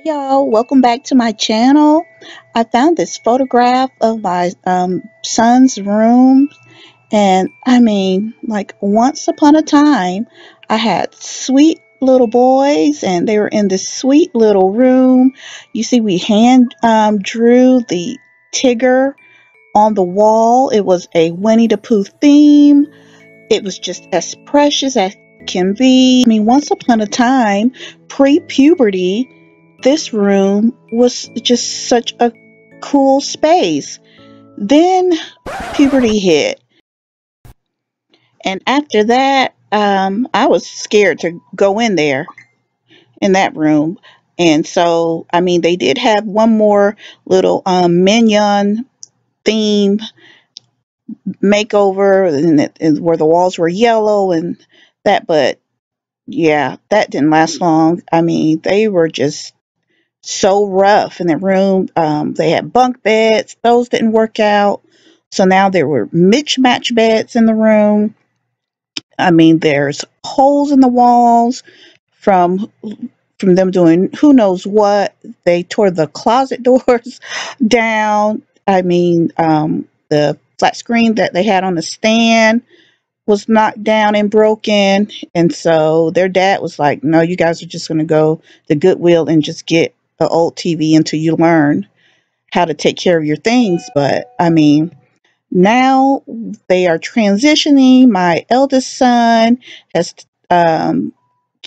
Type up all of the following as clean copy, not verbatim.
Y'all, welcome back to my channel. I found this photograph of my son's room, and I mean, like, once upon a time I had sweet little boys and they were in this sweet little room. You see, we hand drew the Tigger on the wall. It was a Winnie the Pooh theme. It was just as precious as can be. I mean, once upon a time, pre-puberty, this room was just such a cool space. Then puberty hit, and after that, I was scared to go in there in that room. And so, I mean, they did have one more little minion theme makeover, and where the walls were yellow and that, but yeah, that didn't last long. I mean, they were just so rough in the room. They had bunk beds; those didn't work out. So now there were mismatch beds in the room. I mean, there's holes in the walls from them doing who knows what. They tore the closet doors down. I mean, the flat screen that they had on the stand was knocked down and broken. And so their dad was like, no, you guys are just going to go to Goodwill and just get an old TV until you learn how to take care of your things. But I mean, now they are transitioning. My eldest son has um,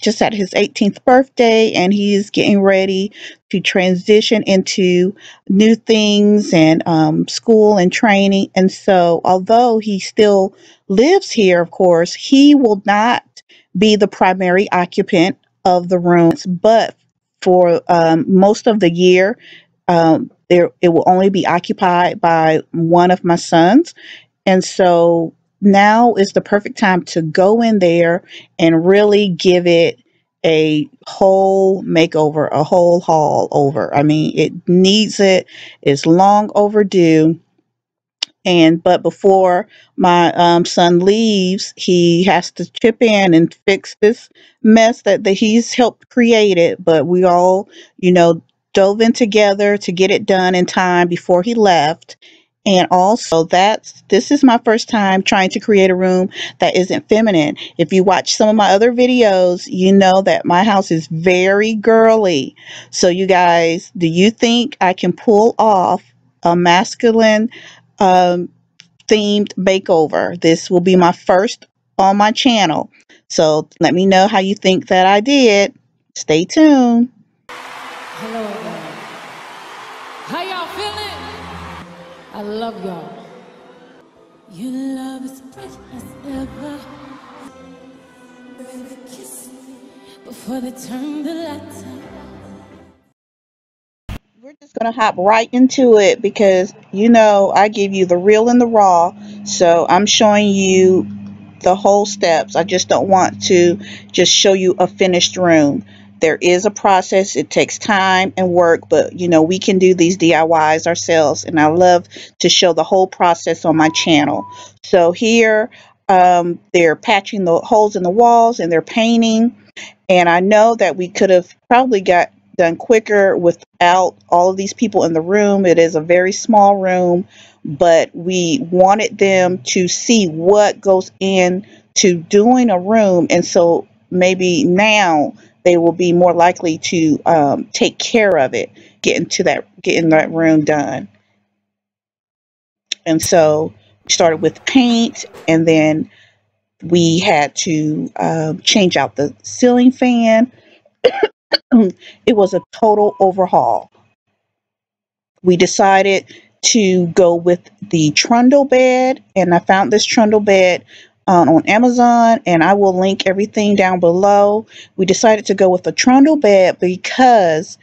just had his 18th birthday, and he's getting ready to transition into new things and school and training. And so, although he still lives here, of course, he will not be the primary occupant of the rooms, but for most of the year, there it will only be occupied by one of my sons. And so now is the perfect time to go in there and really give it a whole makeover, a whole haul over. I mean, it needs it. It's long overdue. And but before my son leaves, he has to chip in and fix this mess that he's helped create it. But we all, you know, dove in together to get it done in time before he left. And also, that's this is my first time trying to create a room that isn't feminine. If you watch some of my other videos, you know that my house is very girly. So, you guys, do you think I can pull off a masculine um, themed makeover? This will be my first on my channel. So, let me know how you think that I did. Stay tuned. Hello, everyone. How y'all feeling? I love y'all. Your love is fresh as ever. Baby, kiss me before they turn the lights out. We're just going to hop right into it because you know I give you the real and the raw. So, I'm showing you the whole steps. I just don't want to just show you a finished room. There is a process. It takes time and work, but you know, we can do these DIYs ourselves, and I love to show the whole process on my channel. So here, they're patching the holes in the walls and they're painting. And I know that we could have probably got done quicker without all of these people in the room. It is a very small room, but we wanted them to see what goes into doing a room. And so maybe now they will be more likely to take care of it, getting that room done. And so we started with paint, and then we had to change out the ceiling fan. It was a total overhaul. We decided to go with the trundle bed, and I found this trundle bed on Amazon, and I will link everything down below. We decided to go with the trundle bed because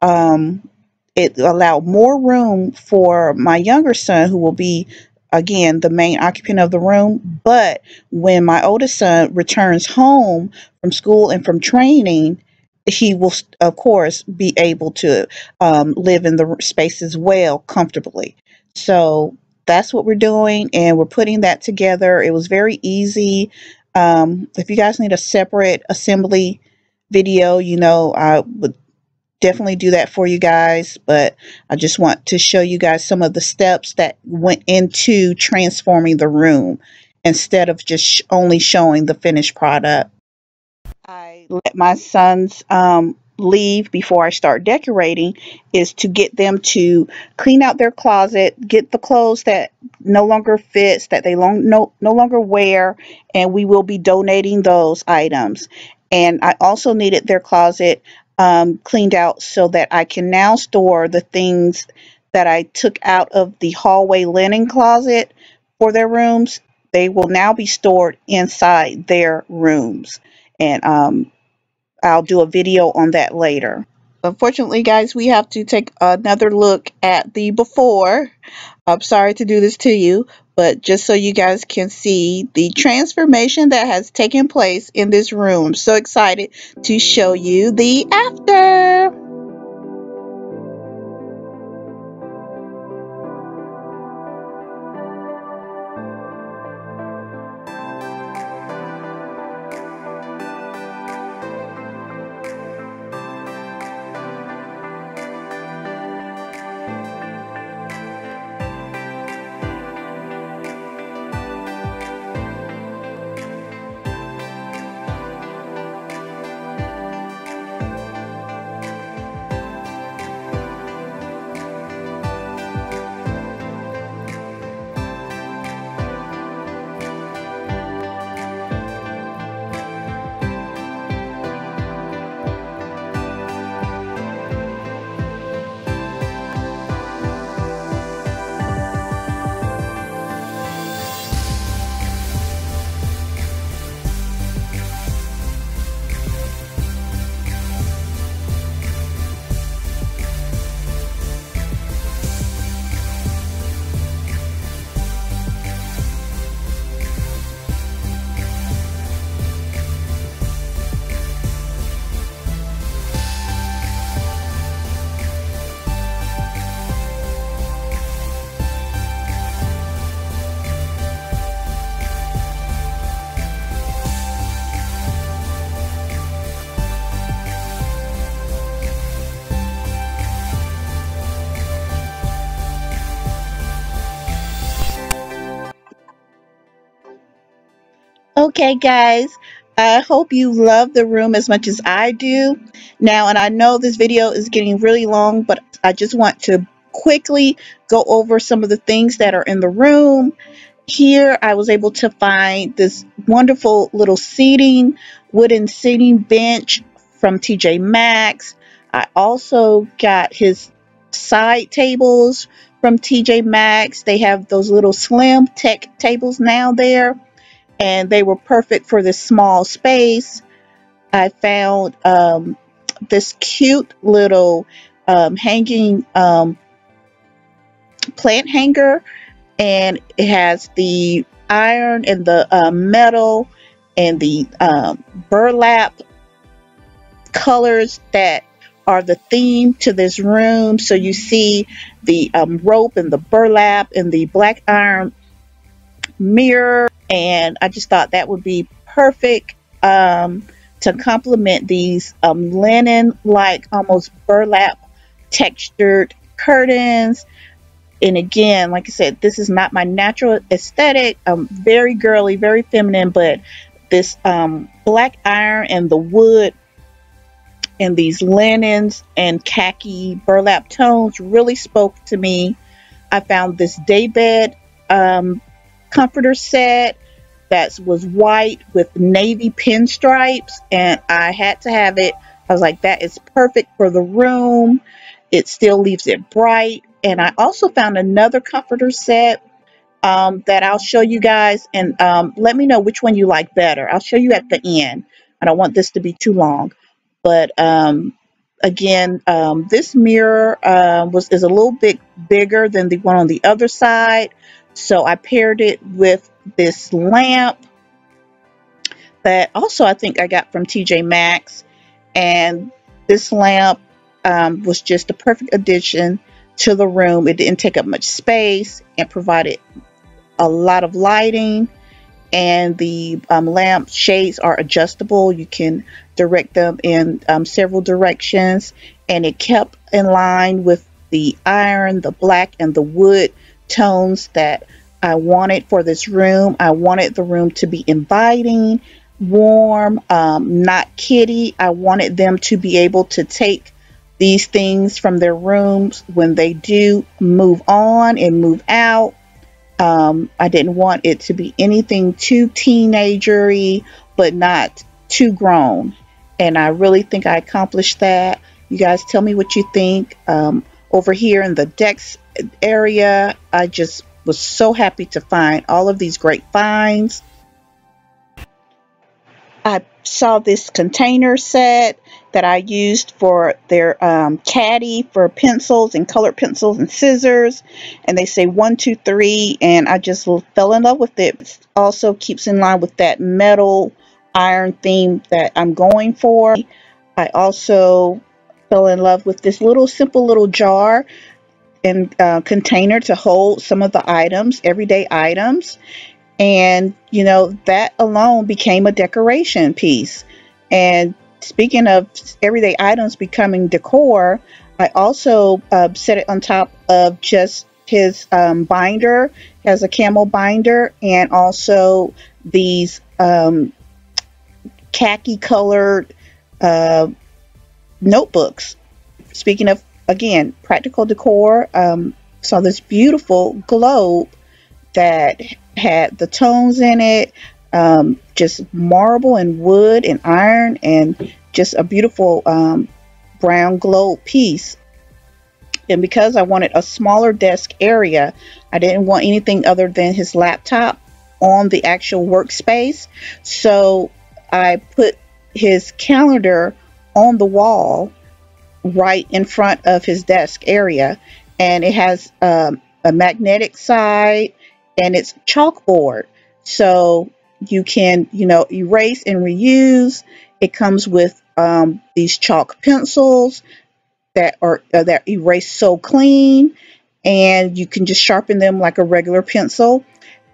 um, it allowed more room for my younger son, who will be again the main occupant of the room. But when my oldest son returns home from school and from training, he will of course be able to live in the space as well comfortably. So that's what we're doing, and we're putting that together. It was very easy. If you guys need a separate assembly video, you know, I would definitely do that for you guys, but I just want to show you guys some of the steps that went into transforming the room instead of just only showing the finished product. I let my sons leave before I start decorating is to get them to clean out their closet, get the clothes that no longer fits, that they no longer wear, and we will be donating those items. And I also needed their closet cleaned out so that I can now store the things that I took out of the hallway linen closet for their rooms. They will now be stored inside their rooms. And I'll do a video on that later. Unfortunately, guys, we have to take another look at the before. I'm sorry to do this to you, but just so you guys can see the transformation that has taken place in this room. I'm so excited to show you the after. Okay, guys, I hope you love the room as much as I do. Now, and I know this video is getting really long, but I just want to quickly go over some of the things that are in the room. Here, I was able to find this wonderful little wooden seating bench from TJ Maxx. I also got his side tables from TJ Maxx. They have those little slim tech tables now there, and they were perfect for this small space. I found this cute little hanging plant hanger, and it has the iron and the metal and the burlap colors that are the theme to this room. So you see the rope and the burlap and the black iron mirror, and I just thought that would be perfect to complement these linen like almost burlap textured curtains. And again, like I said, this is not my natural aesthetic. Very girly, very feminine, but this black iron and the wood and these linens and khaki burlap tones really spoke to me. I found this daybed comforter set that was white with navy pinstripes, and I had to have it. I was like, that is perfect for the room. It still leaves it bright. And I also found another comforter set that I'll show you guys, and let me know which one you like better. I'll show you at the end. I don't want this to be too long, but again, this mirror is a little bit bigger than the one on the other side, so I paired it with this lamp that also I think I got from TJ Maxx, and this lamp was just a perfect addition to the room. It didn't take up much space and provided a lot of lighting, and the lamp shades are adjustable. You can direct them in several directions, and it kept in line with the iron, the black, and the wood tones that I wanted for this room. I wanted the room to be inviting, warm, not kitty. I wanted them to be able to take these things from their rooms when they do move on and move out. I didn't want it to be anything too teenagery, but not too grown. And I really think I accomplished that. You guys tell me what you think. Over here in the decks area, I just was so happy to find all of these great finds. I saw this container set that I used for their caddy for pencils and colored pencils and scissors, and they say 1, 2, 3, and I just fell in love with it. It also keeps in line with that metal iron theme that I'm going for. I also fell in love with this little simple little jar and container to hold some of the items, everyday items. And, you know, that alone became a decoration piece. And speaking of everyday items becoming decor, I also set it on top of just his binder. He has a camel binder and also these khaki colored notebooks. Speaking of, again, practical decor, saw this beautiful globe that had the tones in it, just marble and wood and iron, and just a beautiful brown globe piece. And because I wanted a smaller desk area, I didn't want anything other than his laptop on the actual workspace. So I put his calendar on the wall right in front of his desk area, and it has a magnetic side, and it's chalkboard, so you can, you know, erase and reuse. It comes with these chalk pencils that are that erase so clean, and you can just sharpen them like a regular pencil.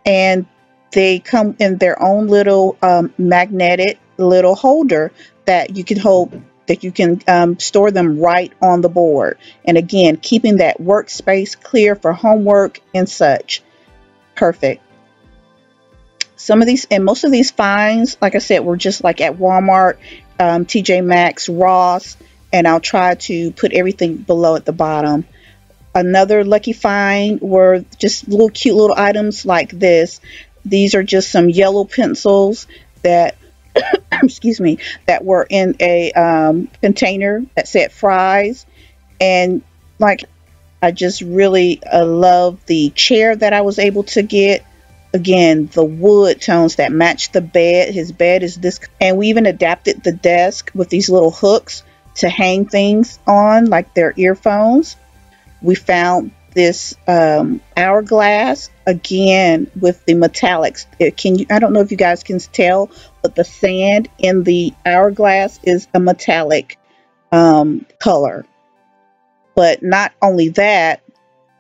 And they come in their own little magnetic little holder that you can hold, that you can store them right on the board. And again, keeping that workspace clear for homework and such. Perfect. Some of these and most of these finds, like I said, were just like at Walmart, TJ Maxx, Ross, and I'll try to put everything below at the bottom. Another lucky find were just little cute little items like this. These are just some yellow pencils that excuse me, that were in a container that said fries. And like, I just really love the chair that I was able to get. Again, the wood tones that match the bed. His bed is this, and we even adapted the desk with these little hooks to hang things on, like their earphones. We found this hourglass, again with the metallics. I don't know if you guys can tell, but the sand in the hourglass is a metallic color. But not only that,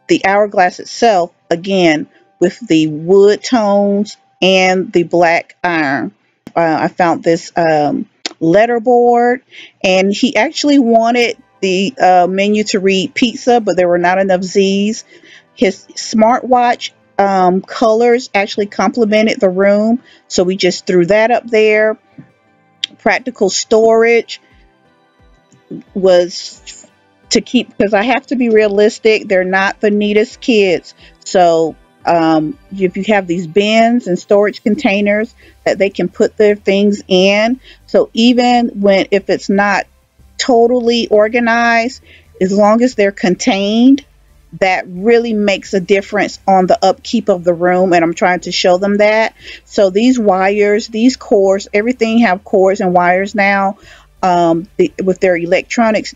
the hourglass itself, again, with the wood tones and the black iron. I found this letterboard, and he actually wanted the menu to read pizza, but there were not enough Z's. His smartwatch colors actually complemented the room, so we just threw that up there. Practical storage was to keep, because I have to be realistic, they're not the neatest kids. So if you have these bins and storage containers that they can put their things in, so even if it's not totally organized, as long as they're contained, that really makes a difference on the upkeep of the room. And I'm trying to show them that. So these wires, these cords, everything have cords and wires now with their electronics.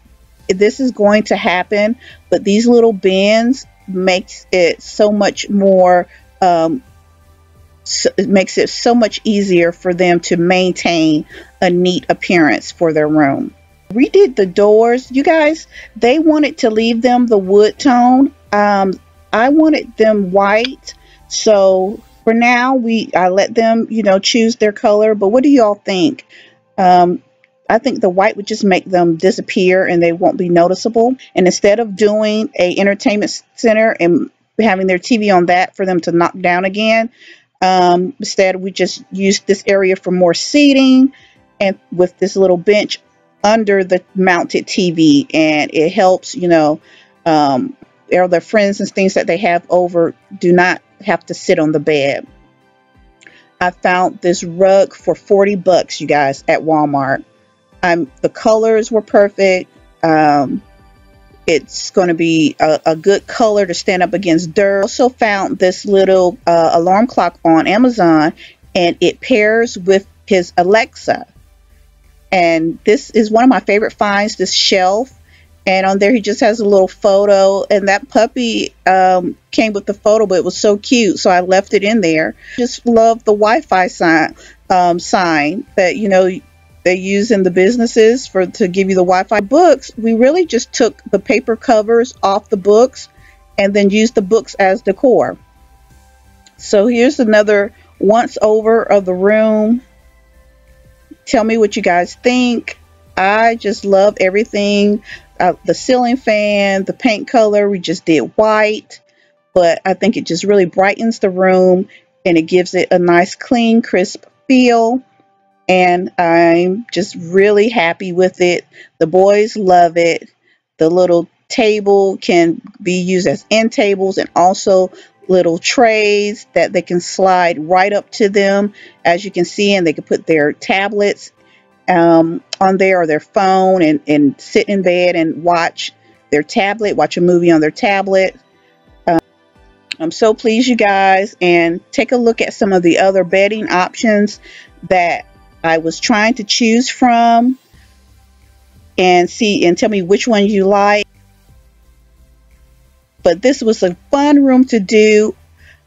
This is going to happen, but these little bins makes it so much more it makes it so much easier for them to maintain a neat appearance for their room. Redid the doors, you guys. They wanted to leave them the wood tone. I wanted them white, so for now I let them, you know, choose their color. But what do y'all think? I think the white would just make them disappear and they won't be noticeable. And instead of doing a entertainment center and having their TV on that for them to knock down again, instead we just used this area for more seating and with this little bench under the mounted TV, and it helps, all their friends and things that they have over do not have to sit on the bed. I found this rug for $40, you guys, at Walmart. The colors were perfect. It's going to be a good color to stand up against dirt. I also found this little alarm clock on Amazon, and it pairs with his Alexa. And this is one of my favorite finds, this shelf. And on there, he just has a little photo. And that puppy came with the photo, but it was so cute, so I left it in there. Just love the Wi-Fi sign that, they use in the businesses to give you the Wi-Fi. Books, we really just took the paper covers off the books and then used the books as decor. So here's another once over of the room. Tell me what you guys think. I just love everything. The ceiling fan, the paint color, we just did white, but I think it just really brightens the room and it gives it a nice, clean, crisp feel. And I'm just really happy with it. The boys love it. The little table can be used as end tables and also little trays that they can slide right up to them, as you can see, and they can put their tablets on there or their phone and sit in bed and watch a movie on their tablet. I'm so pleased, you guys, and take a look at some of the other bedding options that I was trying to choose from and tell me which one you like. But this was a fun room to do,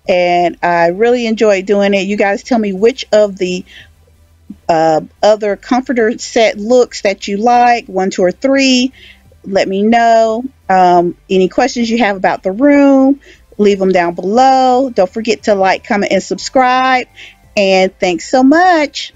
and I really enjoyed doing it. You guys tell me which of the other comforter set looks that you like, 1, 2, or 3. Let me know. Any questions you have about the room, leave them down below. Don't forget to like, comment, and subscribe. And thanks so much.